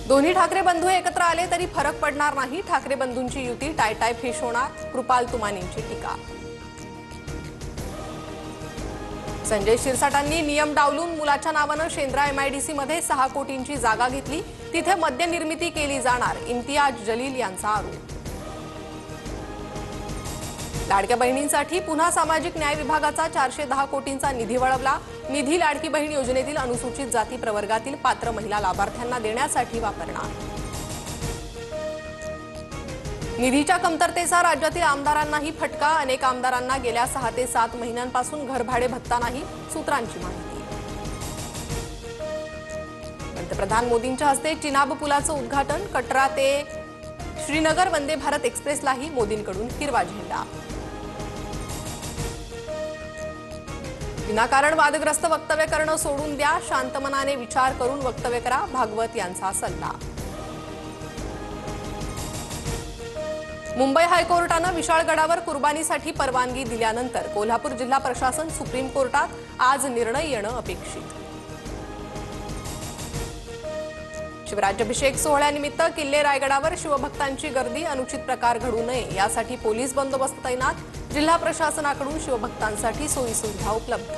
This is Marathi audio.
दोन्ही ठाकरे बंधू एकत्र आले तरी फरक पडणार नाही। ठाकरे बंधूंची युती टाय फिश होणार, कृपाल तुमानींची टीका। संजय शिरसाटांनी नियम डावलून मुलाच्या नावाने शेंद्रा एमआयडीसी मध्ये 6 कोटींची जागा घेतली, तिथे मद्य निर्मिती केली जाणार, इम्तियाज जलील यांचा आरोप। लाडक्या बहिणींसाठी पुन्हा सामाजिक न्याय विभागाचा 410 कोटींचा निधी वळवला। निधी लाडकी बहीण योजनेतील अनुसूचित जाती प्रवर्गातील पात्र महिला लाभार्थ्यांना देण्यासाठी वापरणार। निधीच्या कमतरतेचा राज्यातील आमदारांनाही फटका। अनेक आमदारांना गेल्या 6 ते 7 महिन्यांपासून घरभाडे भत्ता नाही, सूत्रांची माहिती। पंतप्रधान मोदींच्या हस्ते चिनाब पुलाचं उद्घाटन। कटरा ते श्रीनगर वंदे भारत एक्सप्रेसलाही मोदींकडून हिरवा झेंडा। विनाकारण वादग्रस्त वक्तव्य करणं सोडून द्या, शांत मनाने विचार करून वक्तव्य करा, भागवत यांचा सल्ला। मुंबई हायकोर्टानं विशाळगडावर कुर्बानीसाठी परवानगी दिल्यानंतर कोल्हापूर जिल्हा प्रशासन सुप्रीम कोर्टात, आज निर्णय येणं अपेक्षित। शिवराज्याभिषेक सोहळ्यानिमित्त किल्ले रायगडावर शिवभक्तांची गर्दी, अनुचित प्रकार घडू नये यासाठी पोलीस बंदोबस्त तैनात। जिल्हा प्रशासनाकडून शिवभक्तांसाठी सोयी सुविधा उपलब्ध।